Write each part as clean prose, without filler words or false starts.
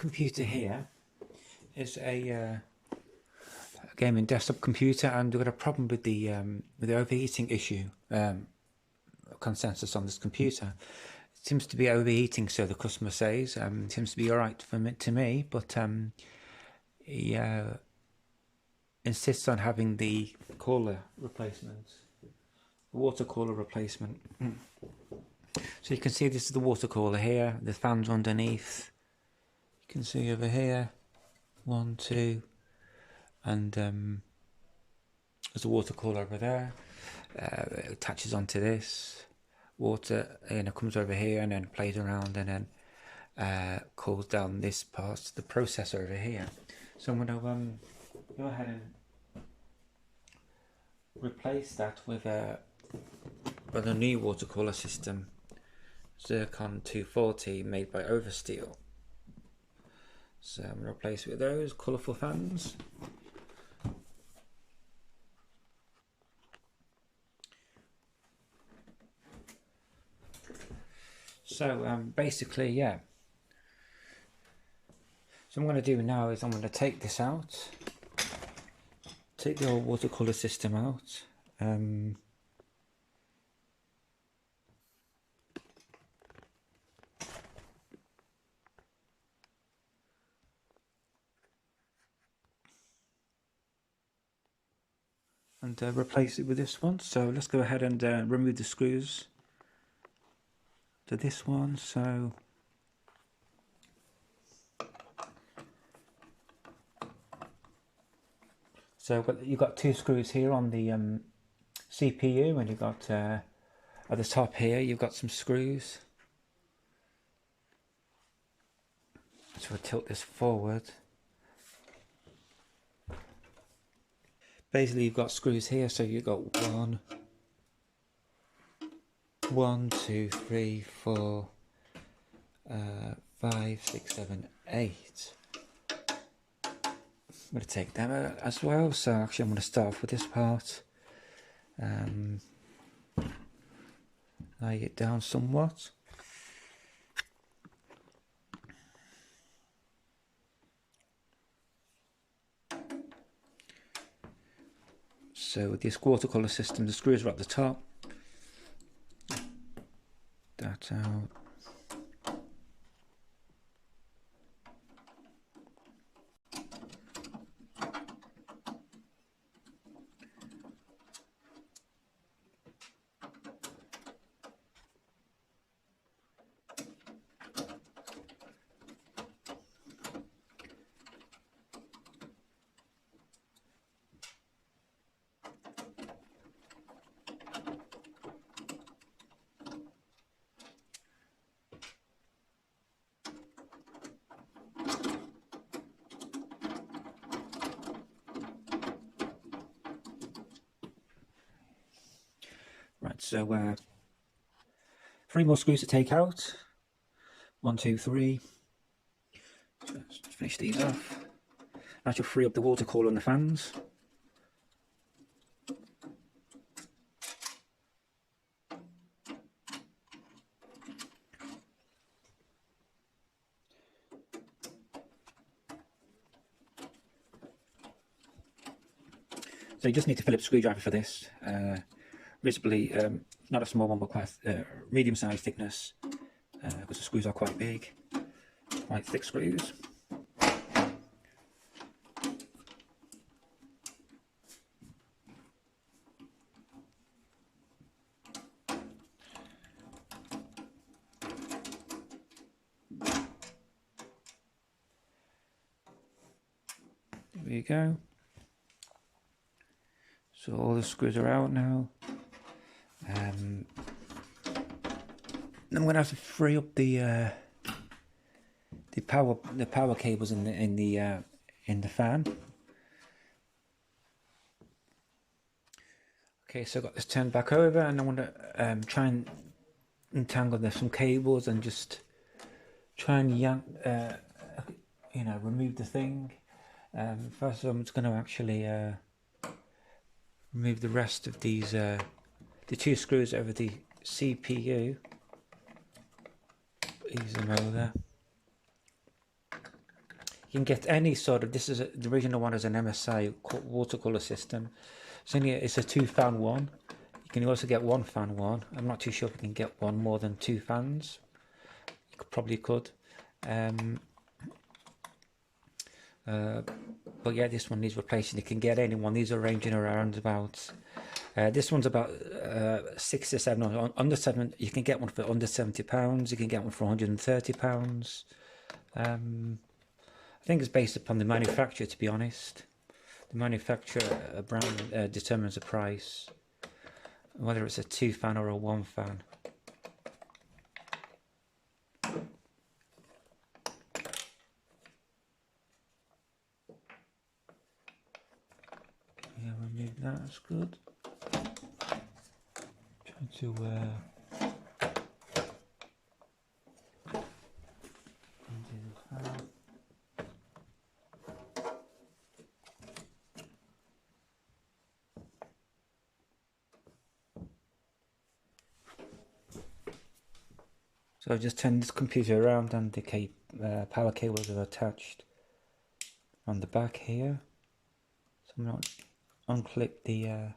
computer here is a gaming desktop computer, and we've got a problem with the overheating issue. Consensus on this computer. It seems to be overheating, so the customer says. It seems to be alright to me, but he insists on having the cooler replacement, the water cooler replacement. So you can see this is the water cooler here, the fans underneath. You can see over here, 1, 2, and there's a water cooler over there. It attaches onto this water, and it comes over here and then plays around and then cools down this part, the processor over here. So I'm going to go ahead and replace that with a new water cooler system, Zircon 240, made by OverSteel. So I'm going to replace it with those colourful fans. So basically, yeah. So what I'm going to do now is I'm going to take this out, take the old water cooler system out. And replace it with this one. So let's go ahead and remove the screws to this one. So you've got 2 screws here on the CPU, and you've got at the top here you've got some screws. So we'll tilt this forward. Basically you've got screws here, so you've got 1, 2, 3, 4, 5, 6, 7, 8. I'm going to take them out as well. So actually I'm going to start off with this part. Lay it down somewhat. So with this water cooler system, the screws are at the top. That out. Right, so 3 more screws to take out. 1, 2, 3. So let's finish these off. That should free up the water cooler and the fans. So you just need to Phillips screwdriver for this. Reasonably, not a small one, but quite medium-sized thickness, because the screws are quite big, quite thick screws. There you go. So all the screws are out now. I'm going to have to free up the power cables in the fan. Okay, so I've got this turned back over, and I want to try and untangle some cables and just try and yank, remove the thing. First of all, I'm just going to actually remove the rest of these, the 2 screws over the CPU. Ease them over. You can get any sort of, this is the original one is an MSI watercolor system. It's a 2-fan one. You can also get 1-fan one. I'm not too sure if you can get one more than 2 fans. You probably could. But yeah, this one needs replacing. You can get any one. These are ranging around about. This one's about 6 to 7. Under 7, you can get one for under £70. You can get one for £130. I think it's based upon the manufacturer, to be honest. The manufacturer brand determines the price, whether it's a 2-fan or a 1-fan. Yeah, remove that. That's good. Trying to undo that. So I've just turned this computer around and the power cables are attached on the back here. So I'm not unclip the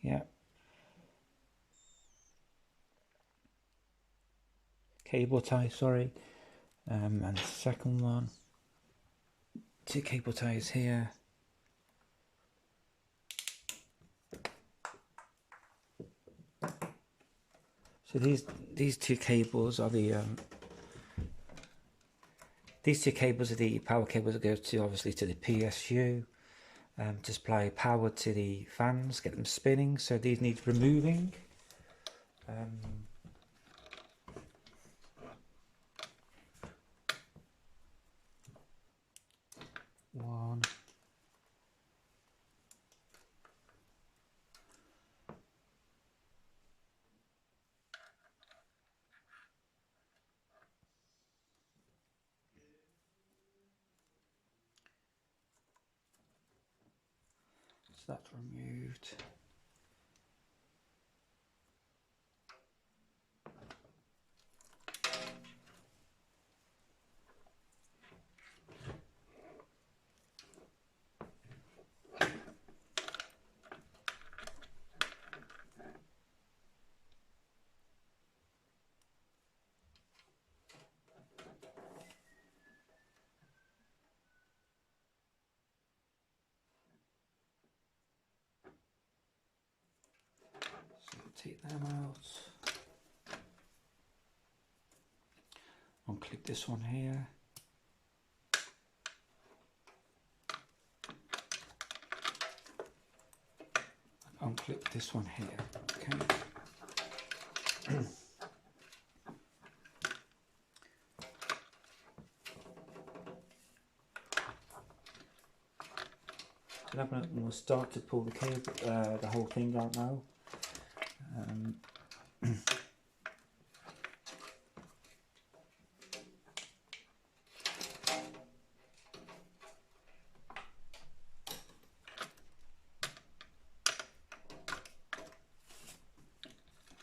yeah, cable tie, sorry, and the second one, 2 cable ties here. So these 2 cables are the power cables that go to, obviously, to the PSU, to supply power to the fans, get them spinning. So these need removing. One. So that's removed. Take them out. Unclip this one here. Unclip this one here. Okay. We'll start to pull the cable, the whole thing out now.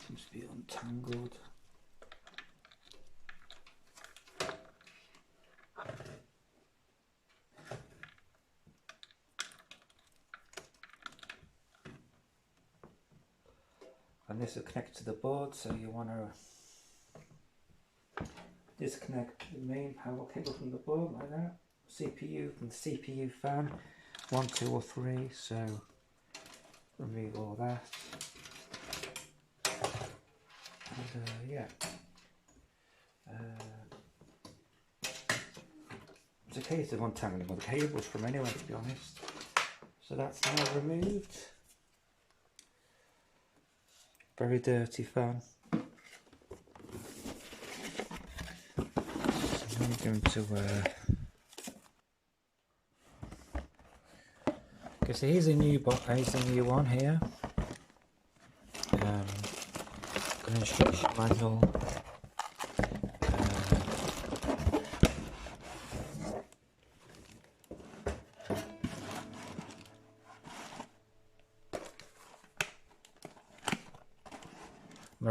Seems to be untangled. And this will connect to the board, so you want to disconnect the main power cable from the board like that. CPU from the CPU fan, 1, 2 or 3, so remove all that. And yeah, it's a case of untangling all the cables from anywhere, to be honest. So that's now removed. Very dirty fan. So I'm going to okay, so here's a new one here. An instruction manual.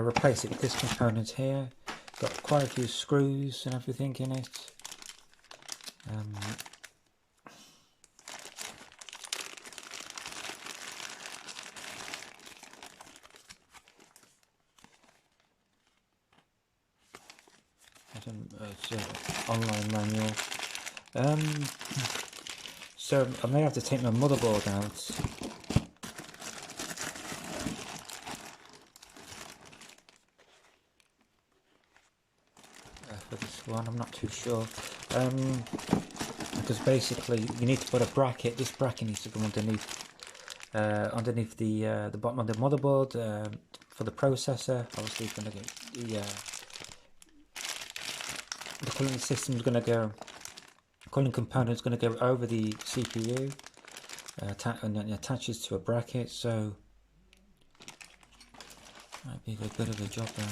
replace it with this component here. Got quite a few screws and everything in it. It's an online manual. So I may have to take my motherboard out. For this one, I'm not too sure. Because basically you need to put a bracket. This bracket needs to go underneath the bottom of the motherboard for the processor. Obviously, it's going to get the cooling system is going to go. Cooling component is going to go over the CPU and it attaches to a bracket. So might be a bit of a job there.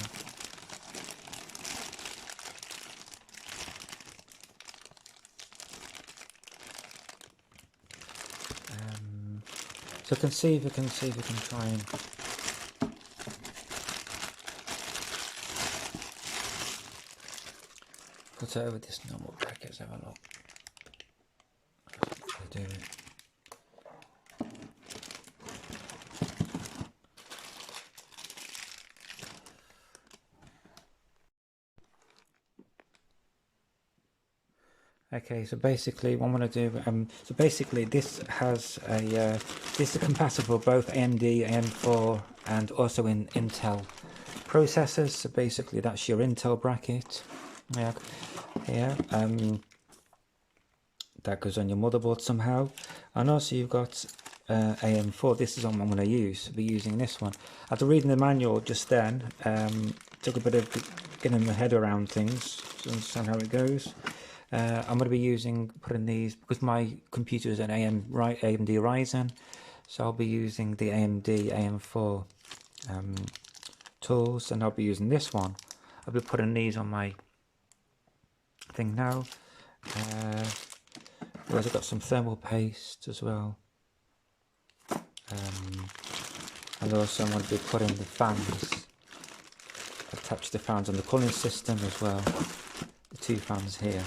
So I can see if we can try and put it over this normal bracket. Let's have a look. Do it. Okay, so basically what I'm going to do, so basically this has a, this is compatible both AMD, AM4 and also in Intel processors. So basically that's your Intel bracket, yeah, here, that goes on your motherboard somehow. And also you've got AM4, this is what I'm going to use, I'll be using this one. After reading the manual just then, took a bit of getting my head around things to understand how it goes. I'm going to be putting these, because my computer is an AMD Ryzen, so I'll be using the AMD AM4 tools, and I'll be using this one. I'll be putting these on my thing now. I've also got some thermal paste as well. And also I'm going to be putting the fans, attach the fans on the cooling system as well. The two fans here.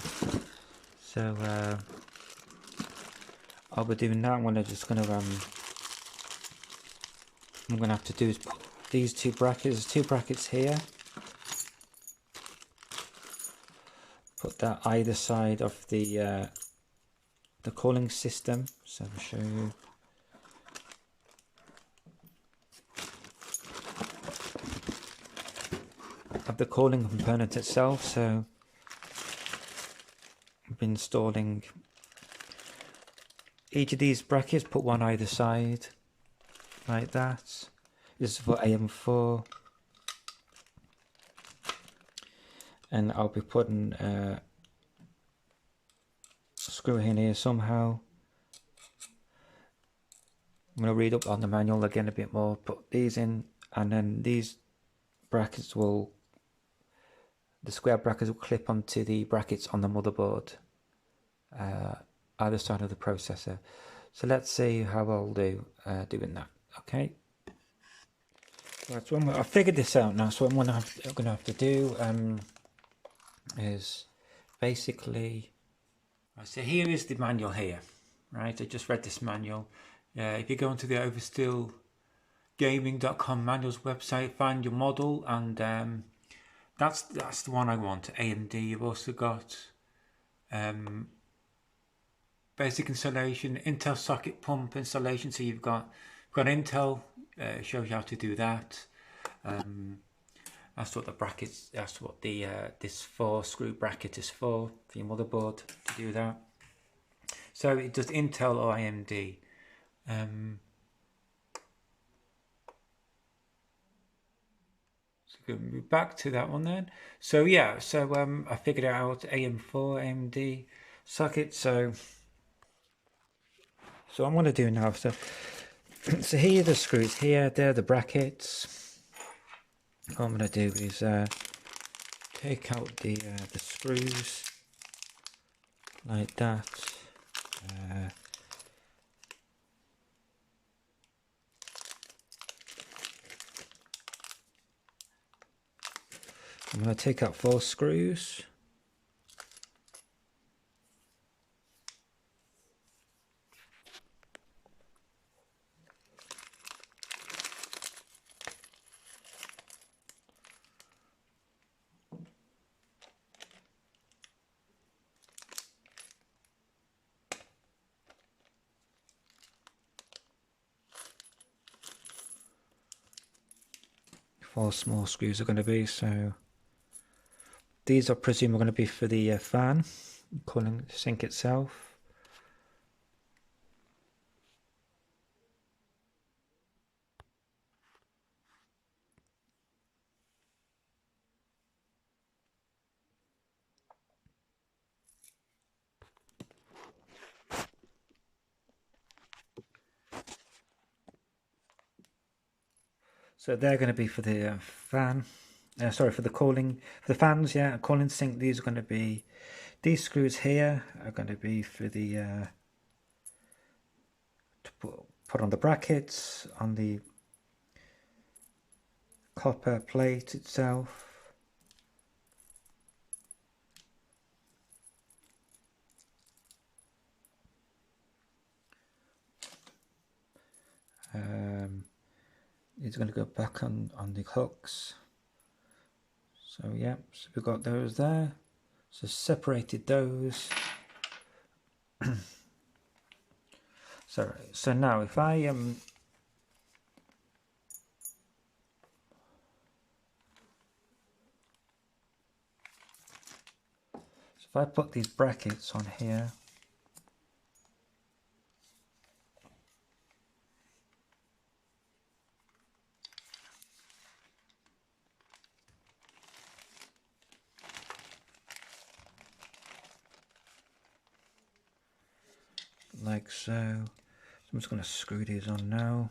So I'll be doing that. I'm gonna have to do is put these two brackets here. Put that either side of the cooling system. So I'll show you. Of the cooling component itself. So I've been installing each of these brackets, put one either side, like that. This is for AM4. And I'll be putting a screw in here somehow. I'm going to read up on the manual again a bit more, put these in, and then these brackets the square brackets will clip onto the brackets on the motherboard, either side of the processor. So let's see how I'll do doing that. Okay. Right, so I figured this out now. So what I'm going to have to do is basically. Right, so here is the manual here. Right, I just read this manual. If you go into the OverSteel gaming.com manuals website, find your model, and that's the one I want, AMD. You've also got basic installation, Intel socket pump installation. So you've got Intel, shows you how to do that. That's what the brackets, that's what the this 4 screw bracket is for your motherboard, to do that. So it does Intel or AMD. So go back to that one then. So yeah, so I figured out AM4 AMD socket. So I'm going to do now. So here are the screws. Here, they're the brackets. What I'm going to do is take out the screws like that. I'm going to take out 4 screws. Four small screws are going to be, so these I presume are going to be for the fan, cooling sink itself. So they're going to be for the fan. Sorry, for the cooling, for the fans, yeah, cooling sink. These are going to be, these screws here are going to be for the, to put on the brackets, on the copper plate itself. These are going to go back on the hooks. So yeah, so we've got those there. So separated those. So now if I if I put these brackets on here, like so. I'm just going to screw these on now.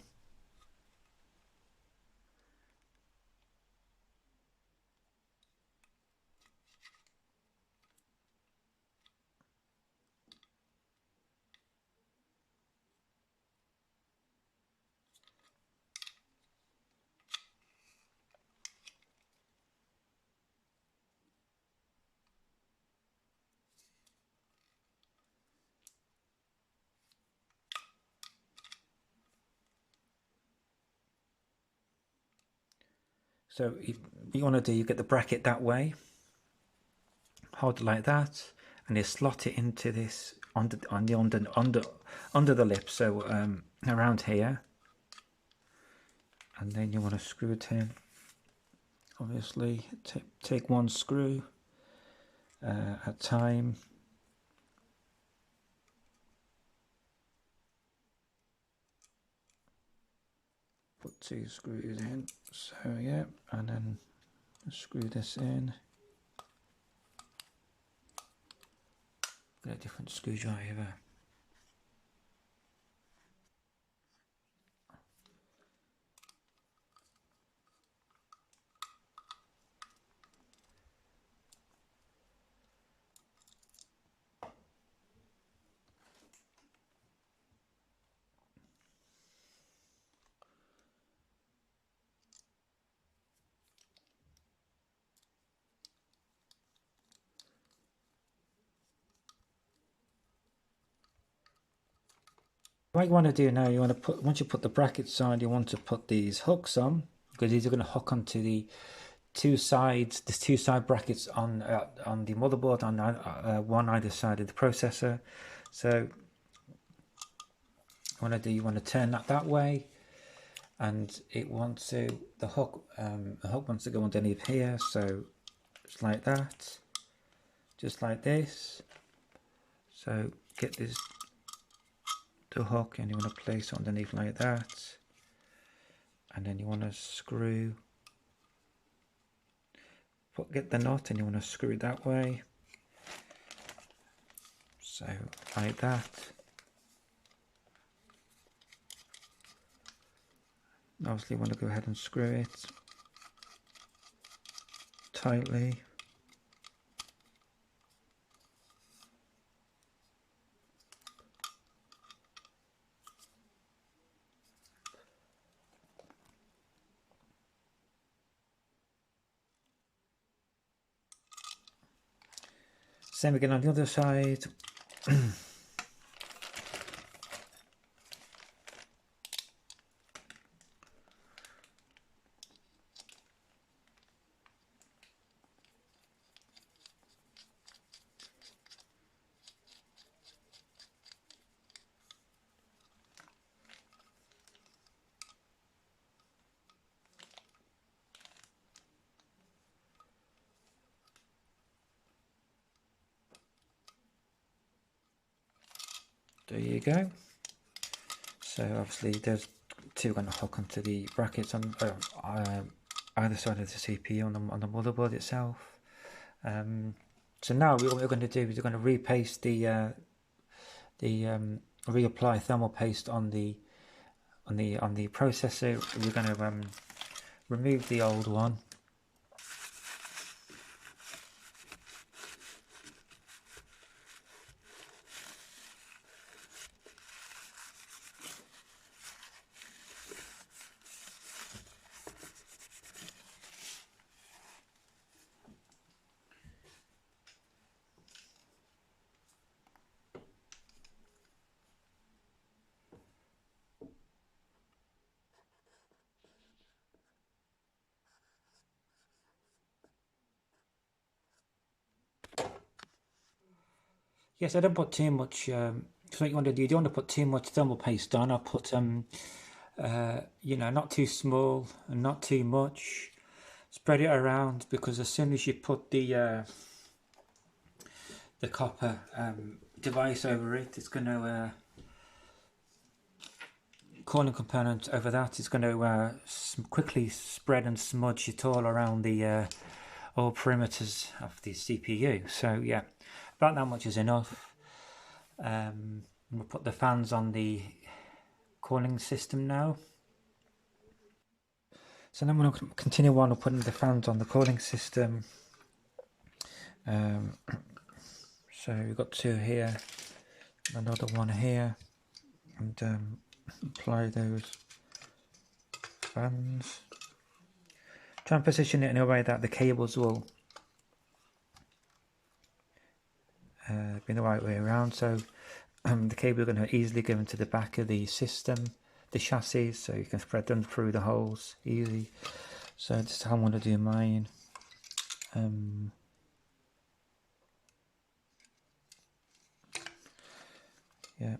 So you want to do, you get the bracket that way, hold it like that, and you slot it into this under the lip, so around here, and then you want to screw it in. Obviously, take one screw at a time. Put 2 screws in, so yeah, and then screw this in. Get a different screwdriver. What you want to do now, you want to put, once you put the brackets on, you want to put these hooks on, because these are going to hook onto the 2 sides, the 2 side brackets on the motherboard, on one either side of the processor. So you want to turn that way, and it wants to, the hook wants to go underneath here, so just like that, just like this. So get this, the hook, and you want to place it underneath like that, and then you want to screw, get the knot, and you want to screw it that way, so like that. Obviously you want to go ahead and screw it tightly. Same again on the other side. There you go. So obviously there's two going to hook onto the brackets on either side of the CPU on the motherboard itself. So now what we're going to do is we're going to repaste reapply thermal paste on the processor. We're going to remove the old one. Yes, I don't put too much. Because what you want to do, you don't want to put too much thermal paste on. I put you know, not too small and not too much. Spread it around, because as soon as you put the copper device over it, it's going to cooling component over that is going to quickly spread and smudge it all around the all perimeters of the CPU. So yeah, about that much is enough. We'll put the fans on the cooling system now. So then we're going to continue on putting the fans on the cooling system. So we've got two here, another one here, and apply those fans. Try and position it in a way that the cables will be the right way around, so the cable are going to easily go into the back of the system, the chassis, so you can spread them through the holes easy. So this is how I'm going to do mine. Yeah,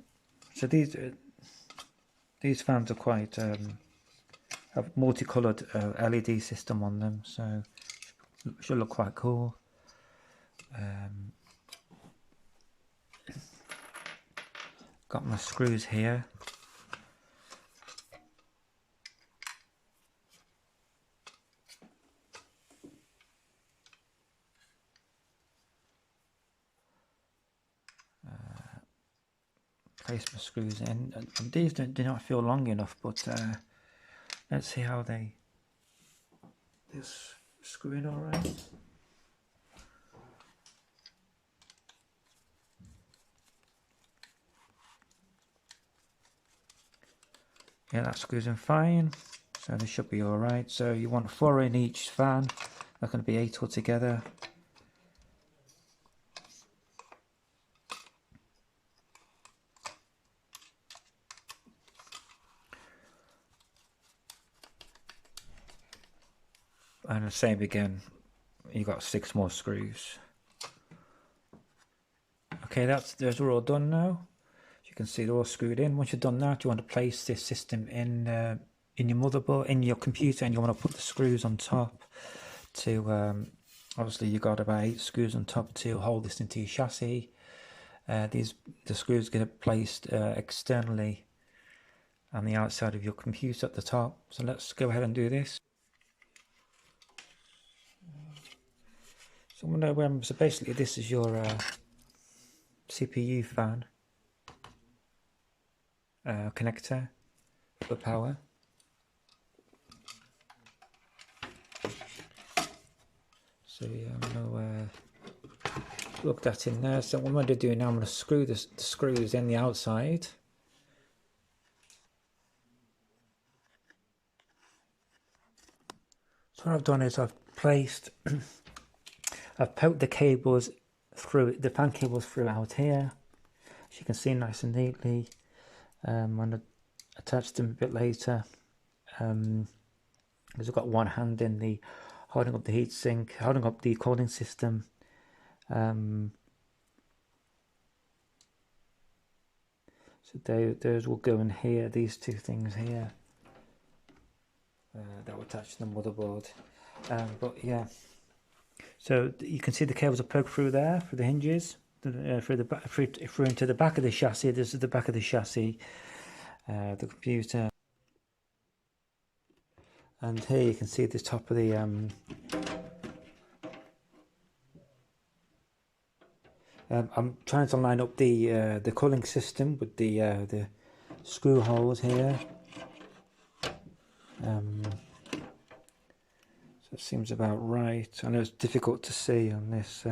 so these fans are quite have multicolored LED system on them, so should look quite cool. Got my screws here. Place my screws in, and these do not feel long enough, but let's see how this screw in all right. Yeah, that screws in fine, so this should be all right. So you want 4 in each fan. That's going to be 8 altogether. And the same again, you got 6 more screws. Okay, those are all done now. As you can see, they're all screwed in. Once you've done that, you want to place this system in your motherboard, in your computer, and you want to put the screws on top to obviously you got about 8 screws on top to hold this into your chassis. The screws get placed externally on the outside of your computer at the top. So let's go ahead and do this. So basically this is your CPU fan connector for power. So yeah, I'm going to plug that in there. So what I'm going to do now, I'm going to screw the screws in the outside. So what I've done is I've poked the cables through the fan cables through out here, as you can see nice and neatly. I'm going to attach them a bit later, because I've got one hand in the holding up the heatsink, holding up the cooling system. So those will go in here, these two things here, that will attach to the motherboard. But yeah, so you can see the cables are plugged through there, through the hinges, through into the back of the chassis. This is the back of the chassis, the computer. And here you can see the top of the I'm trying to line up the cooling system with the screw holes here. So it seems about right. I know it's difficult to see on this.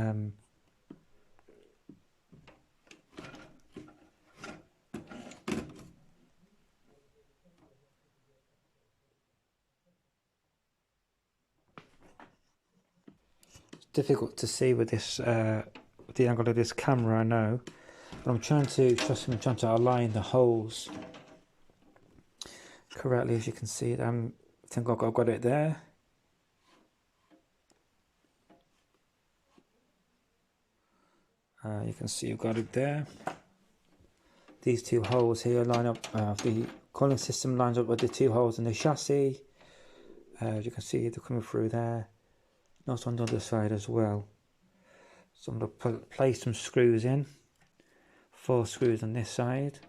It's difficult to see with this with the angle of this camera, I know. But I'm trying to align the holes correctly, as you can see. I think I've got it there. You can see you've got it there. These two holes here line up, the cooling system lines up with the two holes in the chassis. As you can see, they're coming through there. Also on the other side as well. So I'm going to place some screws in. 4 screws on this side.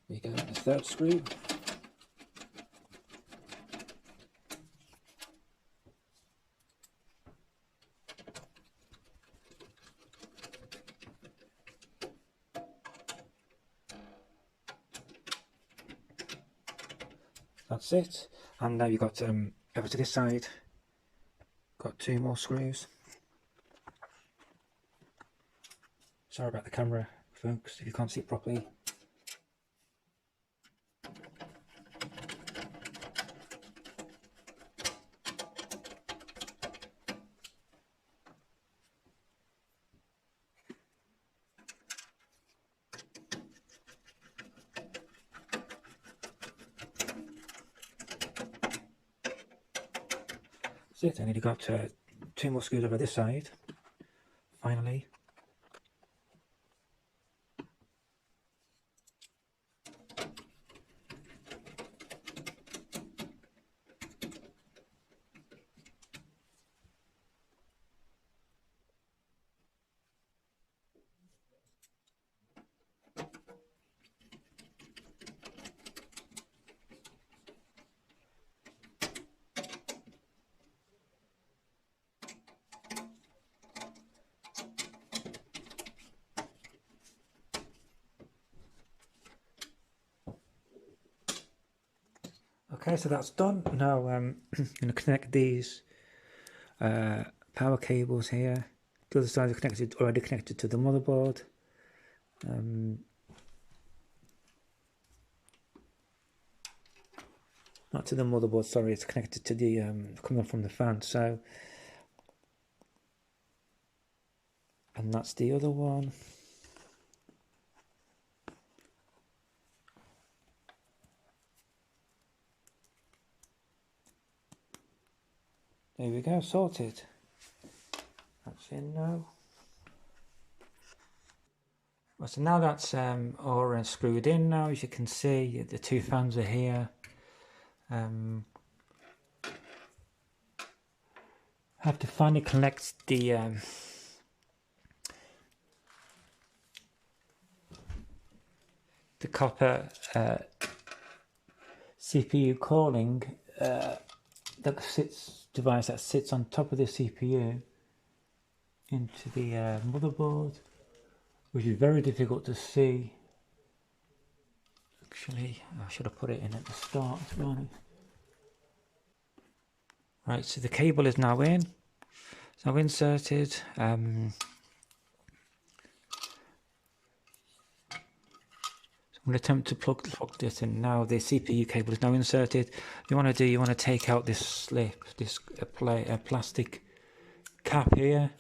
There you go, the 3rd screw. That's it. And now you've got over to this side, got 2 more screws. Sorry about the camera, folks, if you can't see it properly. That's it. I nearly got 2 more screws over this side. Finally. Okay, so that's done. Now I'm going to connect these power cables here. The other side is already connected to the motherboard. Not to the motherboard, sorry, it's connected to the coming from the fan. So, and that's the other one. There we go, sorted. That's in now. Well, so now that's all screwed in now, as you can see, the 2 fans are here. I have to finally connect the copper CPU cooling device that sits on top of the CPU into the motherboard, which is very difficult to see. Actually, I should have put it in at the start, to be honest. Right, so the cable is now in. It's now inserted. So I'm going to attempt to plug this in now. The CPU cable is now inserted. You want to take out this slip, this plastic cap here.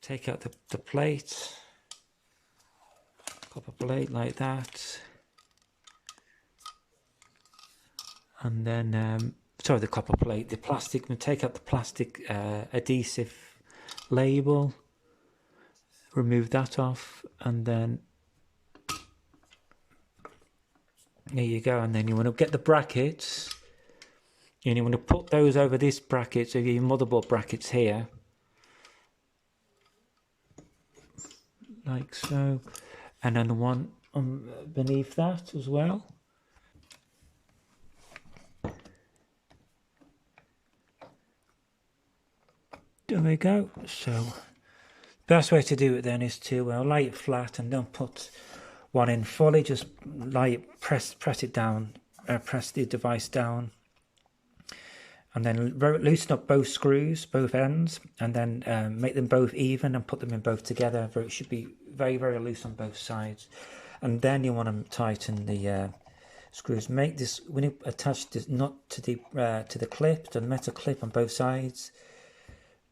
Take out the plate, copper plate like that, and then sorry, the copper plate, the plastic. And take out the plastic adhesive label. Remove that off, and then there you go. And then you want to get the brackets, and you want to put those over this bracket, so your motherboard brackets here, like so, and then the one beneath that as well. There we go. So best way to do it then is to lay it flat and don't put one in fully. Just press it down, press the device down, and then loosen up both screws, both ends, and then make them both even and put them in both together. It should be very, very loose on both sides. And then you want to tighten the screws. Make this, when you attach this nut to the clip, the metal clip on both sides,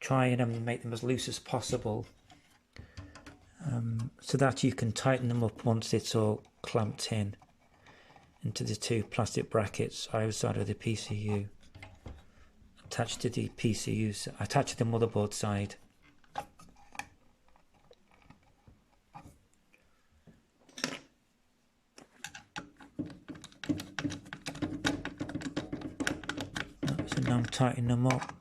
try and make them as loose as possible, so that you can tighten them up once it's all clamped in into the two plastic brackets either side of the PCU. Attached to the PCUs, attached to the motherboard side. So now I'm tightening them up.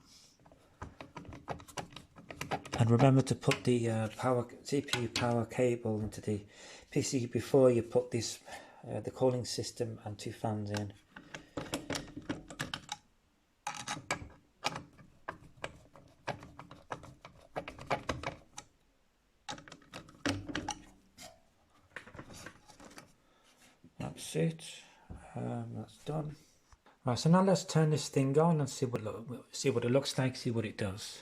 And remember to put the CPU power cable into the PCU before you put this the cooling system and two fans in. That's it. That's done. Right, so now let's turn this thing on and see what it looks like, see what it does.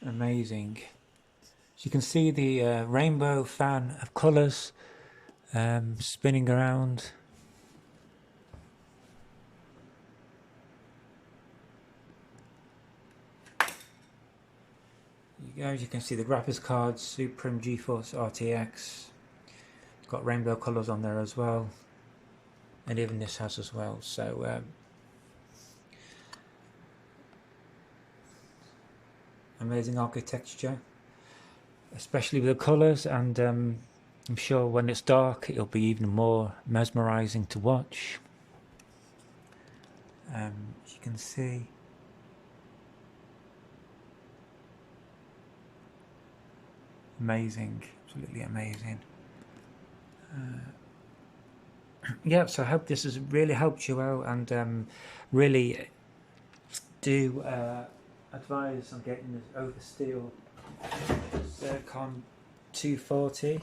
Amazing. So you can see the rainbow fan of colours spinning around. There you go. You can see the graphics card, Supreme GeForce RTX. It's got rainbow colours on there as well, and even this has as well. So amazing architecture, especially with the colours, and I'm sure when it's dark it'll be even more mesmerising to watch. As you can see, amazing, absolutely amazing. Yeah, so I hope this has really helped you out, and really do advise on getting this OverSteel Zircon 240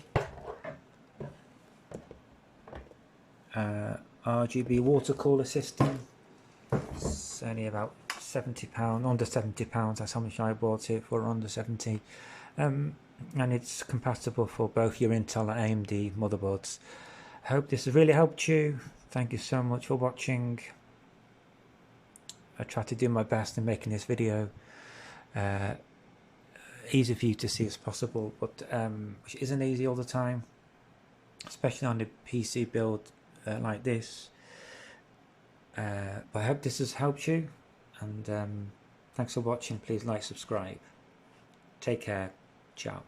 RGB water cooler system. It's only about £70, under £70. That's how much I bought it for, under 70. And it's compatible for both your Intel and AMD motherboards. I hope this has really helped you. Thank you so much for watching. I try to do my best in making this video easy for you to see as possible, but which isn't easy all the time, especially on the PC build like this. But I hope this has helped you, and thanks for watching. Please like, subscribe. Take care. Ciao.